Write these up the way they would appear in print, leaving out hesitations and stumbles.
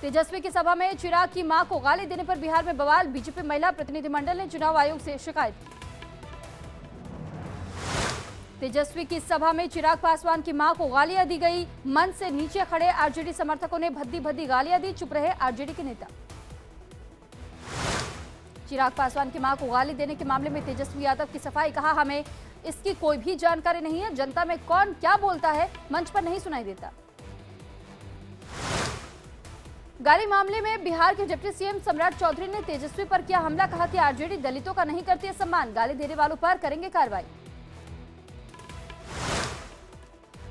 तेजस्वी की सभा में चिराग की मां को गाली देने पर बिहार में बवाल। बीजेपी महिला प्रतिनिधिमंडल ने चुनाव आयोग से शिकायत की। तेजस्वी की सभा में चिराग पासवान की मां को गालियां दी गई। मंच से नीचे खड़े आरजेडी समर्थकों ने भद्दी भद्दी गालियां दी। चुप रहे आरजेडी के नेता। चिराग पासवान की मां को गाली देने के मामले में तेजस्वी यादव की सफाई। कहा, हमें इसकी कोई भी जानकारी नहीं है। जनता में कौन क्या बोलता है मंच पर नहीं सुनाई देता। गाली मामले में बिहार के डिप्टी सीएम सम्राट चौधरी ने तेजस्वी पर किया हमला। कहा कि आरजेडी दलितों का नहीं करती है सम्मान। गाली देने वालों पर करेंगे कार्रवाई।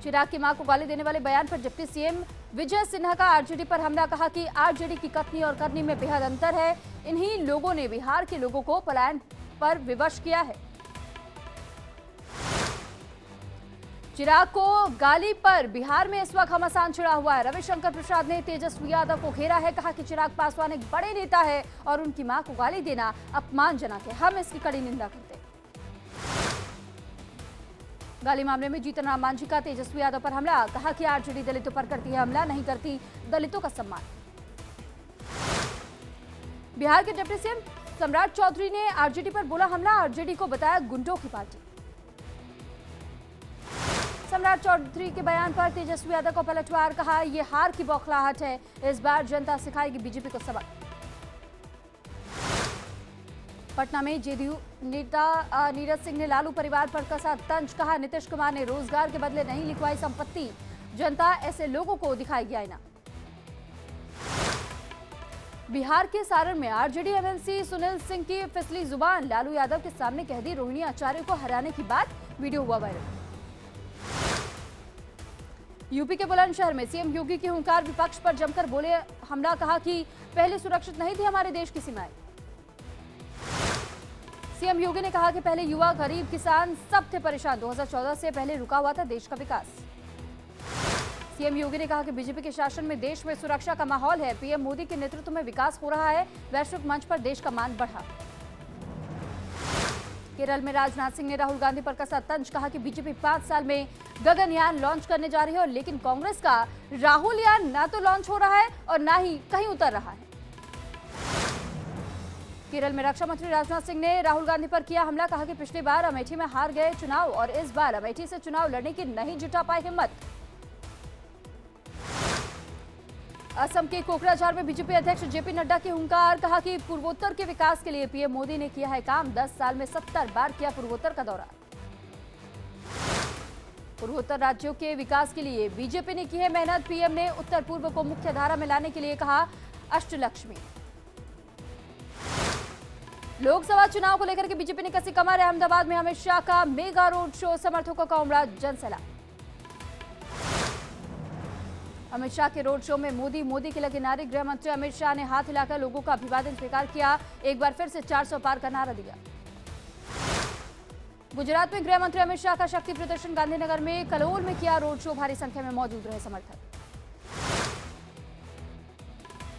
चिराग की मां को गाली देने वाले बयान पर डिप्टी सीएम विजय सिन्हा का आरजेडी पर हमला। कहा कि आरजेडी की कथनी और करनी में बेहद अंतर है। इन्हीं लोगों ने बिहार के लोगों को पलायन पर विवश किया है। चिराग को गाली पर बिहार में इस वक्त घमासान छिड़ा हुआ है। रविशंकर प्रसाद ने तेजस्वी यादव को घेरा है। कहा कि चिराग पासवान एक बड़े नेता है और उनकी मां को गाली देना अपमानजनक है। हम इसकी कड़ी निंदा करते हैं। गाली मामले में जीतन राम मांझी का तेजस्वी यादव पर हमला। कहा कि आरजेडी दलितों पर करती है हमला, नहीं करती दलितों का सम्मान। बिहार के डिप्टी सीएम सम्राट चौधरी ने आरजेडी पर बोला हमला। आरजेडी को बताया गुंडों की पार्टी। सम्राट चौधरी के बयान पर तेजस्वी यादव को पलटवार। कहा, यह हार की बौखलाहट है। इस बार जनता सिखाएगी बीजेपी को सबक। पटना में जेडीयू नेता नीरज सिंह ने लालू परिवार पर कसा तंज। कहा, नीतीश कुमार ने रोजगार के बदले नहीं लिखवाई संपत्ति। जनता ऐसे लोगों को दिखाएगी आईना। बिहार के सारण में आरजेडी एमएलसी सुनील सिंह की फिसली जुबान। लालू यादव के सामने कह दी रोहिणी आचार्य को हराने की बात। वीडियो हुआ वायरल। यूपी के बुलंदशहर में सीएम योगी की हुंकार। विपक्ष पर जमकर बोले हमला। कहा कि पहले सुरक्षित नहीं थी हमारे देश की सीमाएं। सीएम योगी ने कहा कि पहले युवा, गरीब, किसान सब थे परेशान। 2014 से पहले रुका हुआ था देश का विकास। सीएम योगी ने कहा कि बीजेपी के शासन में देश में सुरक्षा का माहौल है। पीएम मोदी के नेतृत्व में विकास हो रहा है। वैश्विक मंच पर देश का मान बढ़ा। केरल में राजनाथ सिंह ने राहुल गांधी पर कसा तंज। कहा कि बीजेपी 5 साल में गगनयान लॉन्च करने जा रही है, लेकिन कांग्रेस का राहुल यान ना तो लॉन्च हो रहा है और ना ही कहीं उतर रहा है। केरल में रक्षा मंत्री राजनाथ सिंह ने राहुल गांधी पर किया हमला। कहा कि पिछली बार अमेठी में हार गए चुनाव और इस बार अमेठी से चुनाव लड़ने की नहीं जुटा पाए हिम्मत। असम के कोकराझार में बीजेपी अध्यक्ष जेपी नड्डा की हुंकार। कहा कि पूर्वोत्तर के विकास के लिए पीएम मोदी ने किया है काम। 10 साल में 70 बार किया पूर्वोत्तर का दौरा। पूर्वोत्तर राज्यों के विकास के लिए बीजेपी ने की है मेहनत। पीएम ने उत्तर पूर्व को मुख्य धारा में लाने के लिए कहा अष्टलक्ष्मी। लोकसभा चुनाव को लेकर के बीजेपी ने कसी कमर। अहमदाबाद में अमित शाह का मेगा रोड शो। समर्थकों का उमड़ा जनसैलाब। अमित शाह के रोड शो में मोदी मोदी के लगे नारे। गृह मंत्री अमित शाह ने हाथ हिलाकर लोगों का अभिवादन स्वीकार किया। एक बार फिर से 400 पार का नारा दिया। गुजरात में गृह मंत्री अमित शाह का शक्ति प्रदर्शन। गांधीनगर में कलोल में किया रोड शो। भारी संख्या में मौजूद रहे समर्थक।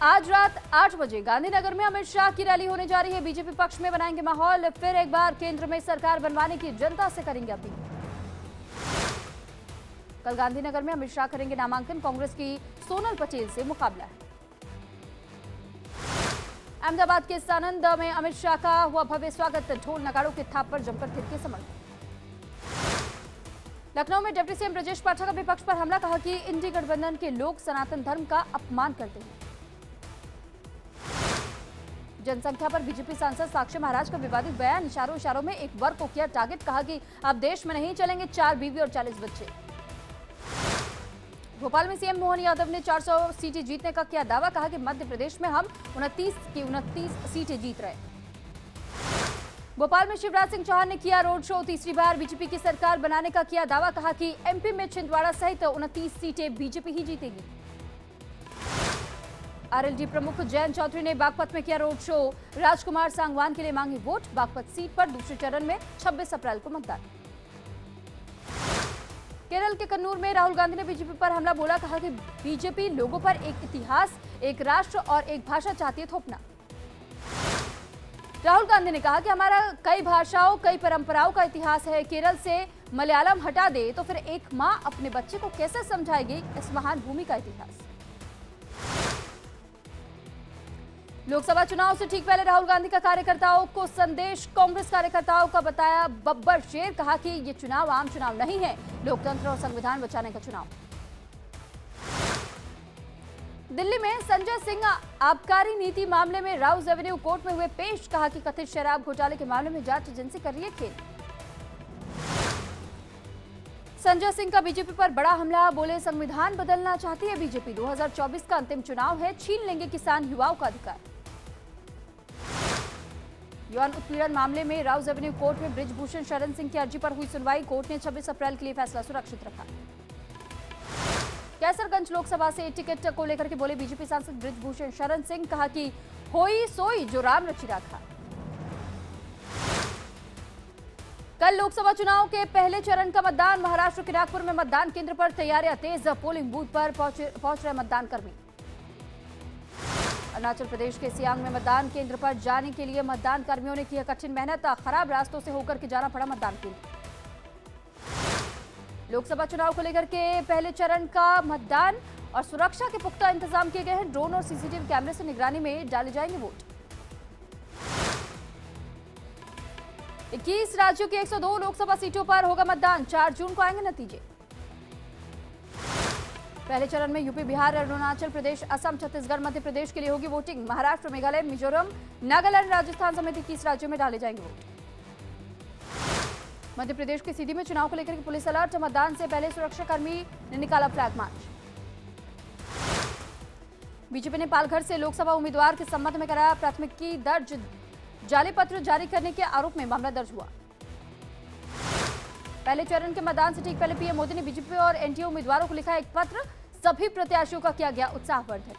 आज रात 8 बजे गांधीनगर में अमित शाह की रैली होने जा रही है। बीजेपी पक्ष में बनाएंगे माहौल। फिर एक बार केंद्र में सरकार बनवाने की जनता से करेंगे अपील। कल गांधीनगर में अमित शाह करेंगे नामांकन। कांग्रेस की सोनल पटेल से मुकाबला है। अहमदाबाद के सानंद में अमित शाह का हुआ भव्य स्वागत। ढोल नगाड़ों के थाप पर जमकर थिरके समर्थक। लखनऊ में डिप्टी सीएम ब्रजेश पाठक का विपक्ष पर हमला। कहा कि इंडी गठबंधन के लोग सनातन धर्म का अपमान करते हैं। जनसंख्या पर बीजेपी सांसद साक्षी महाराज का विवादित बयान। इशारों में एक वर्ग को किया टारगेट। कहा कि अब देश में नहीं चलेंगे 4 बीवी और 40 बच्चे। भोपाल में सीएम मोहन यादव ने 400 सीटें जीतने का किया दावा। कहा कि मध्य प्रदेश में हम 29 की 29 सीटें जीत रहे। भोपाल में शिवराज सिंह चौहान ने किया रोड शो। तीसरी बार बीजेपी की सरकार बनाने का किया दावा। कहा कि एमपी में छिंदवाड़ा सहित 29 सीटें बीजेपी ही जीतेगी। आरएलडी प्रमुख जयंत चौधरी ने बागपत में किया रोड शो। राजकुमार सांगवान के लिए मांगी वोट। बागपत सीट पर दूसरे चरण में 26 अप्रैल को मतदान। केरल के कन्नूर में राहुल गांधी ने बीजेपी पर हमला बोला। कहा कि बीजेपी लोगों पर एक इतिहास, एक राष्ट्र और एक भाषा चाहती है थोपना। राहुल गांधी ने कहा कि हमारा कई भाषाओं, कई परंपराओं का इतिहास है। केरल से मलयालम हटा दे तो फिर एक मां अपने बच्चे को कैसे समझाएगी इस महान भूमि का इतिहास। लोकसभा चुनाव से ठीक पहले राहुल गांधी का कार्यकर्ताओं को संदेश। कांग्रेस कार्यकर्ताओं का बताया बब्बर शेर, कहा कि ये चुनाव आम चुनाव नहीं है, लोकतंत्र और संविधान बचाने का चुनाव। दिल्ली में संजय सिंह आबकारी नीति मामले में राउज एवेन्यू कोर्ट में हुए पेश, कहा कि कथित शराब घोटाले के मामले में जांच एजेंसी कर रही है खेल। संजय सिंह का बीजेपी पर बड़ा हमला, बोले संविधान बदलना चाहती है बीजेपी, 2024 का अंतिम चुनाव है, छीन लेंगे किसान युवाओं का अधिकार। यौन उत्पीड़न मामले में राउज एवेन्यू कोर्ट में बृजभूषण शरण सिंह की अर्जी पर हुई सुनवाई, कोर्ट ने 26 अप्रैल के लिए फैसला सुरक्षित रखा। कैसरगंज लोकसभा से टिकट को लेकर के बोले बीजेपी सांसद बृजभूषण शरण सिंह, कहा कि होई सोई जो राम रचि राखा। कल लोकसभा चुनाव के पहले चरण का मतदान, महाराष्ट्र के नागपुर में मतदान केंद्र पर तैयारियां तेज, पोलिंग बूथ पर पहुंच रहे मतदान कर्मी। अरुणाचल प्रदेश के सियांग में मतदान केंद्र पर जाने के लिए मतदान कर्मियों ने की कठिन मेहनत, खराब रास्तों से होकर के जाना पड़ा मतदान केंद्र। लोकसभा चुनाव को लेकर के पहले चरण का मतदान और सुरक्षा के पुख्ता इंतजाम किए गए हैं, ड्रोन और सीसीटीवी कैमरे से निगरानी में डाले जाएंगे वोट। 21 राज्यों की 102 लोकसभा सीटों पर होगा मतदान, 4 जून को आएंगे नतीजे। पहले चरण में यूपी, बिहार, अरुणाचल प्रदेश, असम, छत्तीसगढ़, मध्य प्रदेश के लिए होगी वोटिंग। महाराष्ट्र, मेघालय, मिजोरम, नागालैंड, राजस्थान समेत 21 राज्यों में डाले जाएंगे वोट। मध्य प्रदेश के सीधी में चुनाव को लेकर के पुलिस अलर्ट, मतदान से पहले सुरक्षाकर्मी ने निकाला फ्लैग मार्च। बीजेपी ने पालघर से लोकसभा उम्मीदवार के संबंध में कराया प्राथमिकी दर्ज, जाली पत्र जारी करने के आरोप में मामला दर्ज हुआ। पहले चरण के मतदान से ठीक पहले पीएम मोदी ने बीजेपी और एनडीए उम्मीदवारों को लिखा एक पत्र, सभी प्रत्याशियों का किया गया उत्साहवर्धन।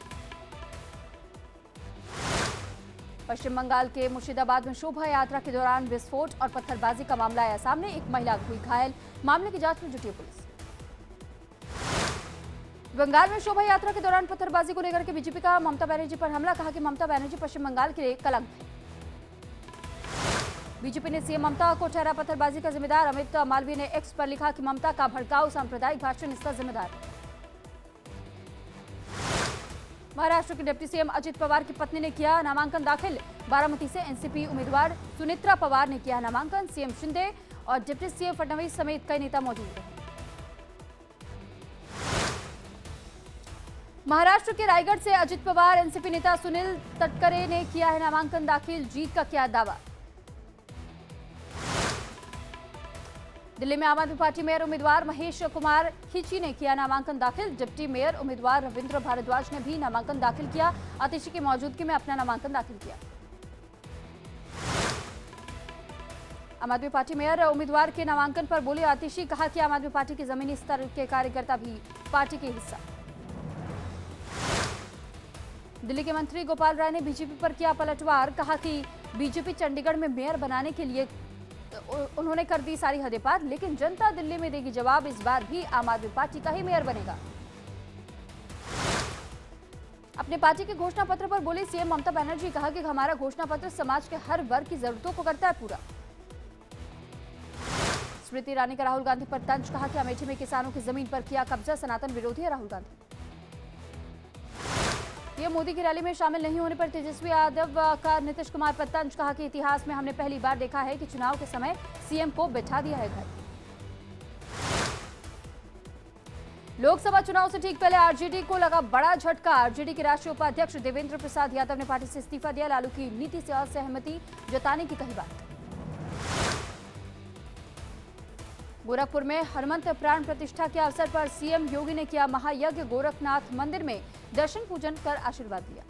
पश्चिम बंगाल के मुर्शिदाबाद में शोभा यात्रा के दौरान विस्फोट और पत्थरबाजी का मामला आया सामने, एक महिला हुई घायल, मामले की जांच में जुटी है पुलिस। बंगाल में शोभा यात्रा के दौरान पत्थरबाजी को लेकर के बीजेपी का ममता बनर्जी पर हमला, कहा कि ममता बनर्जी पश्चिम बंगाल के लिए कलंक है। बीजेपी ने सीएम ममता को ठहरा पत्थरबाजी का जिम्मेदार, अमित मालवीय ने एक्स पर लिखा कि ममता का भड़काऊ सांप्रदायिक भाषण इसका जिम्मेदार है। महाराष्ट्र के डिप्टी सीएम अजित पवार की पत्नी ने किया नामांकन दाखिल, बारामती से एनसीपी उम्मीदवार सुनित्रा पवार ने किया नामांकन, सीएम शिंदे और डिप्टी सीएम फडणवीस समेत कई नेता मौजूद रहे। महाराष्ट्र के रायगढ़ से अजित पवार, एनसीपी नेता सुनील तटकरे ने किया है नामांकन दाखिल, जीत का किया दावा। दिल्ली में आम आदमी पार्टी मेयर उम्मीदवार महेश कुमार खींची ने किया नामांकन दाखिल, डिप्टी मेयर उम्मीदवार रविंद्र भारद्वाज ने भी नामांकन दाखिल किया, आतिशी की मौजूदगी में अपना नामांकन दाखिल किया। आम आदमी पार्टी मेयर उम्मीदवार के नामांकन पर बोली आतिशी, कहा कि आम आदमी पार्टी के जमीनी स्तर के कार्यकर्ता भी पार्टी के हिस्सा। दिल्ली के मंत्री गोपाल राय ने बीजेपी पर किया पलटवार, कहा कि बीजेपी चंडीगढ़ में मेयर बनाने के लिए उन्होंने कर दी सारी हदें पार, लेकिन जनता दिल्ली में देगी जवाब, इस बार भी आम आदमी पार्टी का ही मेयर बनेगा। अपने पार्टी के घोषणा पत्र पर बोली सीएम ममता बनर्जी, कहा कि हमारा घोषणा पत्र समाज के हर वर्ग की जरूरतों को करता है पूरा। स्मृति ईरानी का राहुल गांधी पर तंज, कहा कि अमेठी में किसानों की जमीन पर किया कब्जा, सनातन विरोधी है राहुल गांधी। पीएम मोदी की रैली में शामिल नहीं होने पर तेजस्वी यादव का नीतीश कुमार पर तंज, कहा कि इतिहास में हमने पहली बार देखा है कि चुनाव के समय सीएम को बैठा दिया है घर। लोकसभा चुनाव से ठीक पहले आरजेडी को लगा बड़ा झटका, आरजेडी के राष्ट्रीय उपाध्यक्ष देवेंद्र प्रसाद यादव ने पार्टी से इस्तीफा दिया, लालू की नीति से असहमति जताने की कही बात। गोरखपुर में हनुमंत प्राण प्रतिष्ठा के अवसर पर सीएम योगी ने किया महायज्ञ, गोरखनाथ मंदिर में दर्शन पूजन कर आशीर्वाद दिया।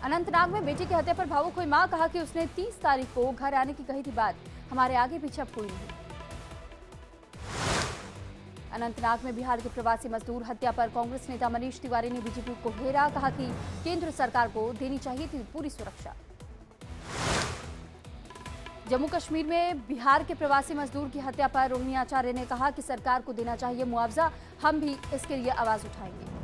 अनंतनाग में बेटी की हत्या पर भावुक हुई मां, कहा कि उसने 30 तारीख को घर आने की कही थी बात, हमारे आगे पीछे अब कोई नहीं। अनंतनाग में बिहार के प्रवासी मजदूर हत्या पर कांग्रेस नेता मनीष तिवारी ने बीजेपी को घेरा, कहा कि केंद्र सरकार को देनी चाहिए थी पूरी सुरक्षा। जम्मू कश्मीर में बिहार के प्रवासी मजदूर की हत्या पर रोहिणी आचार्य ने कहा कि सरकार को देना चाहिए मुआवजा, हम भी इसके लिए आवाज उठाएंगे।